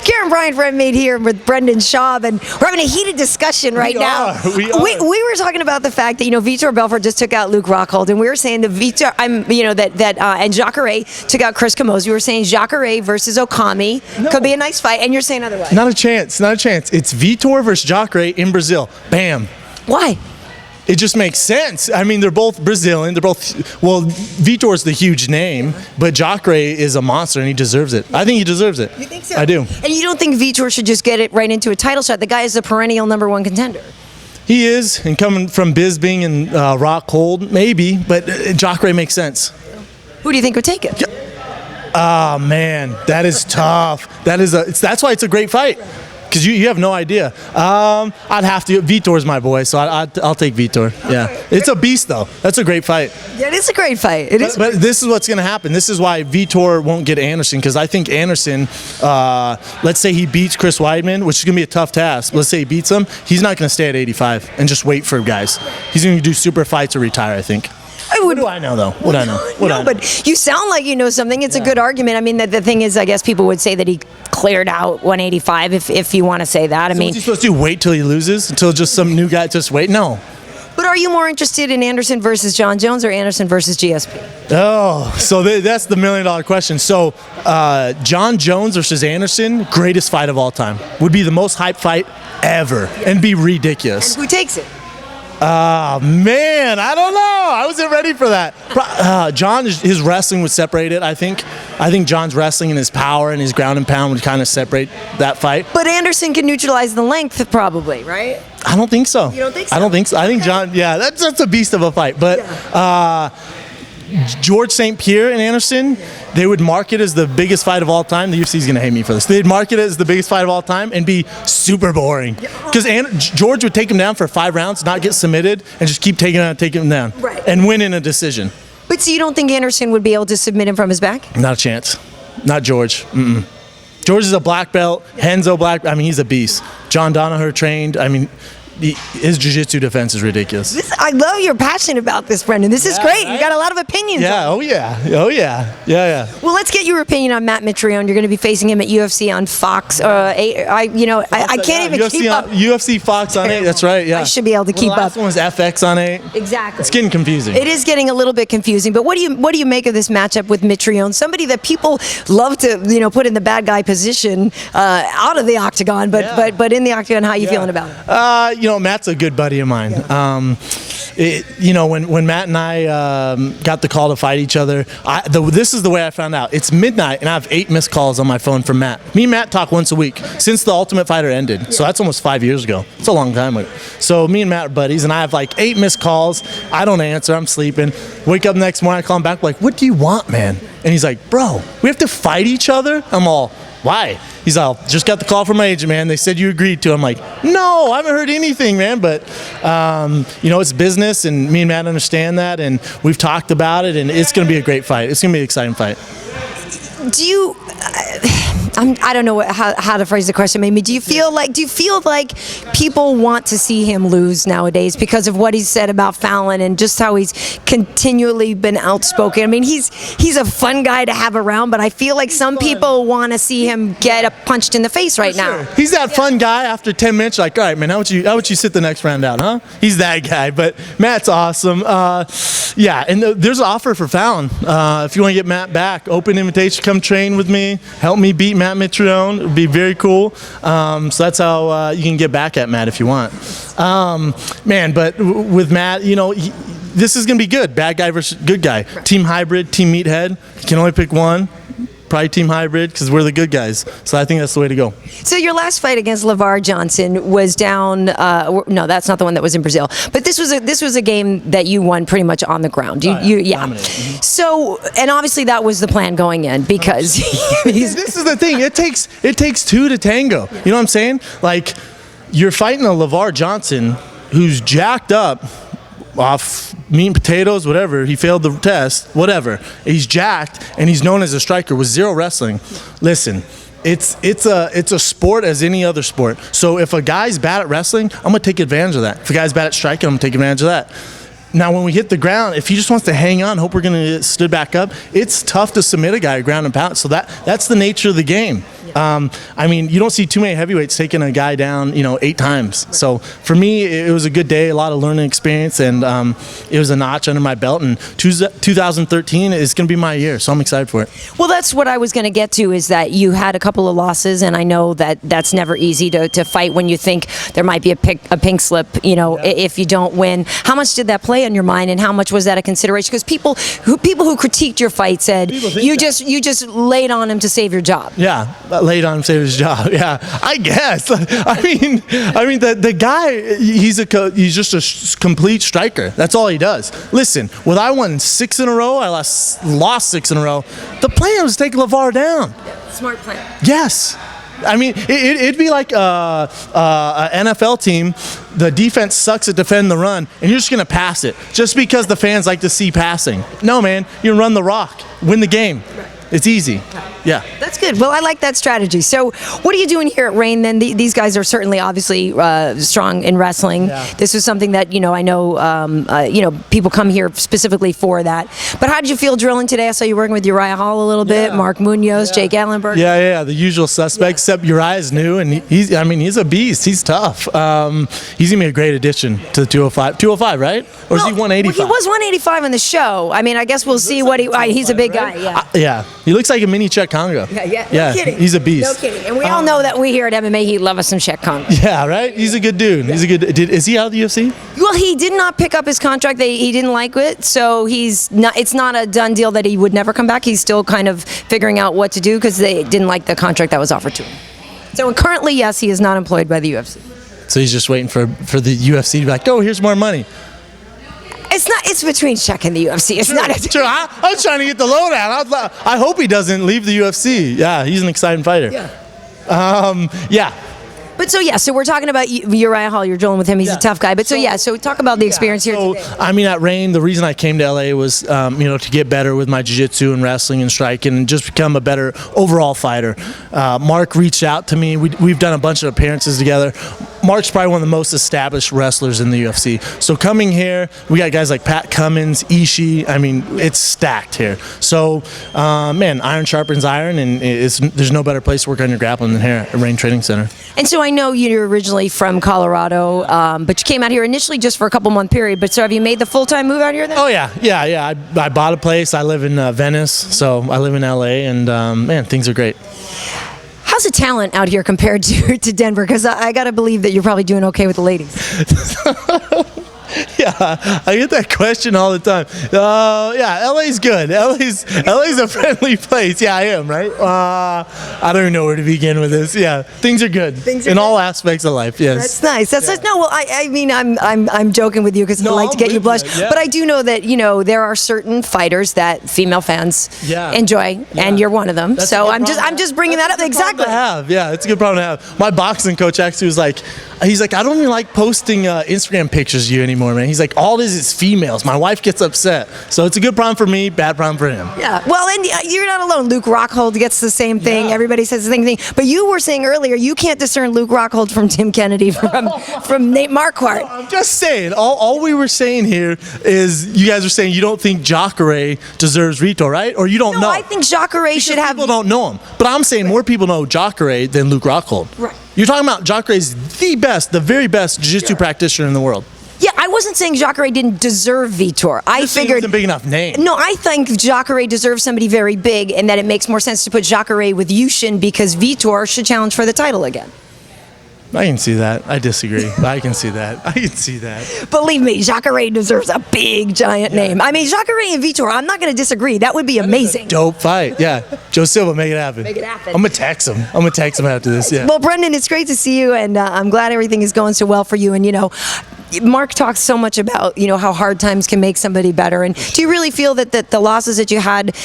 Karyn Bryant for MMA here with Brendan Schaub, and we're having a heated discussion right now. We were talking about the fact that Vitor Belfort just took out Luke Rockhold, and we were saying that and Jacare took out Chris Camozzi. We were saying Jacare versus Okami could be a nice fight, and you're saying otherwise. Not a chance. Not a chance. It's Vitor versus Jacare in Brazil. Bam. Why? It just makes sense. I mean, they're both Brazilian. They're both, well, Vitor's the huge name, but Jacare is a monster, and he deserves it. I think he deserves it. You think so? I do. And you don't think Vitor should just get it right into a title shot? The guy is a perennial #1 contender. He is, and coming from Bisbing and Rockhold, maybe, but Jacare makes sense. Who do you think would take it? Oh, man, that is tough. That's why it's a great fight. Because you have no idea. I'd have to. Vitor's my boy, so I'll take Vitor. Yeah, it's a beast though. That's a great fight. Yeah, it is a great fight. But this is what's going to happen. This is why Vitor won't get Anderson, because I think Anderson, let's say he beats Chris Weidman, which is going to be a tough task. Let's say he beats him. He's not going to stay at 85 and just wait for guys. He's going to do super fights or retire, I think. What do I know, though? What do I know? But you sound like you know something. It's a good argument. I mean, the thing is, I guess people would say that he cleared out 185, if you want to say that. I mean, what's he supposed to do? Wait till he loses? Until just some new guy just wait? No. But are you more interested in Anderson versus John Jones or Anderson versus GSP? Oh, so that's the $1 million question. So John Jones versus Anderson, greatest fight of all time. Would be the most hyped fight ever and be ridiculous. And who takes it? Oh, man, I don't know. I wasn't ready for that. His wrestling would separate it, I think. I think John's wrestling and his power and his ground and pound would kind of separate that fight. But Anderson can neutralize the length, probably, right? I don't think so. You don't think so? I don't think so. I think John, that's a beast of a fight. But George St. Pierre and Anderson, they would mark it as the biggest fight of all time. The UFC is going to hate me for this. They'd mark it as the biggest fight of all time and be super boring. Because George would take him down for 5 rounds, not get submitted, and just keep taking him down. Right. And win in a decision. But so you don't think Anderson would be able to submit him from his back? Not a chance. Not George. George is a black belt. Henzo black. I mean, he's a beast. John Danaher trained. I mean, his jiu-jitsu defense is ridiculous. I love you're passionate about this, Brendan. This is great. Right? You got a lot of opinions. Yeah. On Oh yeah. Well, let's get your opinion on Matt Mitrione. You're going to be facing him at UFC on Fox. I can't even keep up. UFC Fox on 8. That's right. Yeah. I should be able to keep up. The last one was FX on 8. Exactly. It's getting confusing. It is getting a little bit confusing. But what do you make of this matchup with Mitrione? Somebody that people love to put in the bad guy position out of the octagon, but in the octagon, how are you feeling about it? Matt's a good buddy of mine. When Matt and I got the call to fight each other, this is the way I found out. It's midnight, and I have 8 missed calls on my phone from Matt. Me and Matt talk once a week since The Ultimate Fighter ended. So that's almost 5 years ago. It's a long time ago. So me and Matt are buddies, and I have like 8 missed calls. I don't answer. I'm sleeping. Wake up next morning, I call him back, like, what do you want, man? And he's like, bro, we have to fight each other? I'm all, why? He's all, just got the call from my agent, man. They said you agreed to. I'm like, no, I haven't heard anything, man. But, it's business, and me and Matt understand that, and we've talked about it, and it's going to be a great fight. It's going to be an exciting fight. I don't know how to phrase the question. Maybe do you feel like people want to see him lose nowadays because of what he's said about Fallon and just how he's continually been outspoken? I mean, he's a fun guy to have around, but I feel like some people want to see him get punched in the face right now. He's that fun guy after 10 minutes, like, all right, man, how would you sit the next round out, huh? He's that guy. But Matt's awesome. And there's an offer for Fallon. If you want to get Matt back, open invitation, come train with me, help me beat Matt Mitrione. It would be very cool. So that's how you can get back at Matt if you want. But with Matt, this is going to be good. Bad guy versus good guy. Right. Team hybrid, team meathead. You can only pick one. Probably team hybrid because we're the good guys. So I think that's the way to go. So your last fight against Lavar Johnson was down. No, that's not the one that was in Brazil. But this was a game that you won pretty much on the ground. So, and obviously that was the plan going in because this is the thing. It takes 2 to tango. You know what I'm saying? Like, you're fighting a Lavar Johnson who's jacked up off meat and potatoes, whatever. He failed the test, whatever. He's jacked, and he's known as a striker with 0 wrestling. Listen, it's a sport as any other sport. So if a guy's bad at wrestling, I'm gonna take advantage of that. If a guy's bad at striking, I'm gonna take advantage of that. Now, when we hit the ground, if he just wants to hang on, hope we're going to get stood back up, it's tough to submit a guy ground and pound. So that's the nature of the game. I mean, you don't see too many heavyweights taking a guy down, 8 times. So for me, it was a good day, a lot of learning experience, and it was a notch under my belt. And 2013 is going to be my year, so I'm excited for it. Well, that's what I was going to get to, is that you had a couple of losses, and I know that that's never easy to fight when you think there might be a pink slip, if you don't win. How much did that play on your mind, and how much was that a consideration? Because people who critiqued your fight said you just laid on him to save your job. Yeah, laid on him to save his job. Yeah, I guess. I mean, the guy, he's just a complete striker. That's all he does. Listen, when I won 6 in a row, I lost 6 in a row. The plan was to take Lavar down. Smart plan. Yes. I mean, it'd be like a NFL team. The defense sucks at defending the run, and you're just going to pass it just because the fans like to see passing. No, man, you run the rock, win the game. Right. It's easy. Yeah. That's good. Well, I like that strategy. So what are you doing here at Reign then? These guys are certainly obviously strong in wrestling. Yeah. This is something that, I know, people come here specifically for that. But how did you feel drilling today? I saw you working with Uriah Hall a little bit, Mark Munoz, Jake Ellenberg. Yeah, the usual suspects, except Uriah's new, and he's a beast. He's tough. He's going to be a great addition to the 205. 205, right? Or is he 185? Well, he was 185 on the show. I mean, I guess we'll see what he's a big guy. Yeah. Yeah. He looks like a mini Czech Congo. Yeah. No kidding. He's a beast. No kidding. And we all know that we here at MMA H.E.A.T love us some Czech Congo. Yeah, right? He's a good dude. Yeah. He's a good. Is he out of the UFC? Well, he did not pick up his contract. He didn't like it, so he's not. It's not a done deal that he would never come back. He's still kind of figuring out what to do because they didn't like the contract that was offered to him. So currently, yes, he is not employed by the UFC. So he's just waiting for the UFC to be like, oh, here's more money. It's between Czech and the UFC. It's not. True. I was trying to get the lowdown. I hope he doesn't leave the UFC. Yeah, he's an exciting fighter. Yeah. But so we're talking about Uriah Hall. You're drilling with him. He's a tough guy. But so talk about the experience here today. I mean, at Reign, the reason I came to LA was, to get better with my jiu-jitsu and wrestling and striking and just become a better overall fighter. Mark reached out to me. We've done a bunch of appearances together. Mark's probably one of the most established wrestlers in the UFC. So coming here, we got guys like Pat Cummins, Ishii. I mean, it's stacked here. So, iron sharpens iron, and there's no better place to work on your grappling than here at Reign Training Center. And so I know you're originally from Colorado, but you came out here initially just for a couple-month period. But so have you made the full-time move out here then? Oh, yeah. I bought a place. I live in Venice, so I live in LA, and things are great. How's the talent out here compared to Denver? Because I got to believe that you're probably doing okay with the ladies. Yeah, I get that question all the time. LA's good. LA's a friendly place. Yeah, I am, right? I don't even know where to begin with this. Yeah, things are good in all aspects of life. Yes, that's nice. No, well, I mean, I'm joking with you because I like to get you blushed, but I do know that there are certain fighters that female fans enjoy, and you're one of them. So I'm just bringing that up. Exactly. It's a good problem to have. My boxing coach actually was like, he's like, I don't even like posting Instagram pictures of you anymore, man. He's like, all it is females. My wife gets upset. So it's a good problem for me, bad problem for him. Yeah. Well, and you're not alone. Luke Rockhold gets the same thing. Yeah. Everybody says the same thing. But you were saying earlier, you can't discern Luke Rockhold from Tim Kennedy, from Nate Marquardt. No, I'm just saying. All we were saying here is you guys are saying you don't think Jacare deserves Vitor, right? Or you don't know. No, I think Jacare should have. People don't know him. But I'm saying more people know Jacare than Luke Rockhold. Right. You're talking about Jacare is the very best jiu-jitsu practitioner in the world. Yeah, I wasn't saying Jacare didn't deserve Vitor. I figured it's a big enough name. No, I think Jacare deserves somebody very big, and that it makes more sense to put Jacare with Yushin because Vitor should challenge for the title again. I can see that. I disagree. I can see that. Believe me, Jacare deserves a big, giant name. I mean, Jacare and Vitor, I'm not going to disagree. That would be amazing. Dope fight. Yeah. Joe Silva, make it happen. I'm going to text him. after this. Yeah. Well, Brendan, it's great to see you, and I'm glad everything is going so well for you. And, Mark talks so much about, how hard times can make somebody better. And do you really feel that the losses that you had,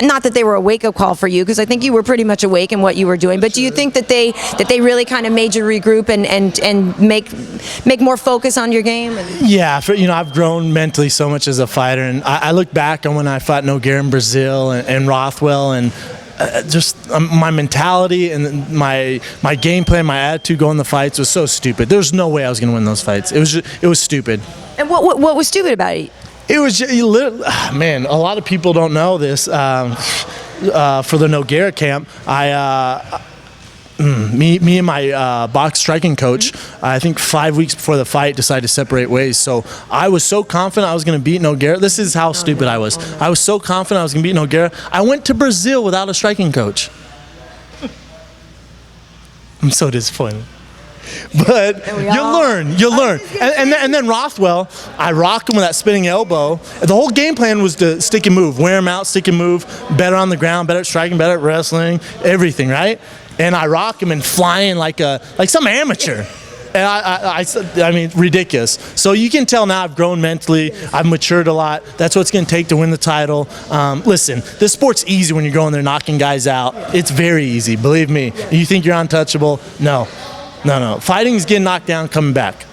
not that they were a wake-up call for you, because I think you were pretty much awake in what you were doing, but do you think that they really kind of made you regroup and make more focus on your game? Yeah, I've grown mentally so much as a fighter, and I look back on when I fought Nogueira in Brazil and Rothwell, and my mentality and my game plan, my attitude going to the fights was so stupid. There was no way I was going to win those fights. It was stupid. And what was stupid about it? It was just, man, a lot of people don't know this. for the Nogueira camp, me and my box striking coach, I think 5 weeks before the fight, decided to separate ways. So I was so confident I was going to beat Nogueira. This is how stupid I was. I was so confident I was going to beat Nogueira. I went to Brazil without a striking coach. I'm so disappointed. But you learn. And then Rothwell, I rocked him with that spinning elbow. The whole game plan was to stick and move, wear him out, stick and move, better on the ground, better at striking, better at wrestling, everything, right? And I rock him and flying like some amateur. And I mean, ridiculous. So you can tell now I've grown mentally. I've matured a lot. That's what it's going to take to win the title. Listen, this sport's easy when you're going there knocking guys out. It's very easy, believe me. You think you're untouchable? No. Fighting is getting knocked down, coming back.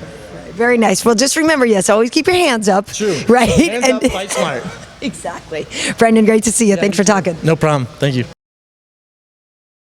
Very nice. Well, just remember, yes, always keep your hands up. True. Right? Hands up, fight smart. Exactly. Brendan, great to see you. Thanks for talking. No problem. Thank you.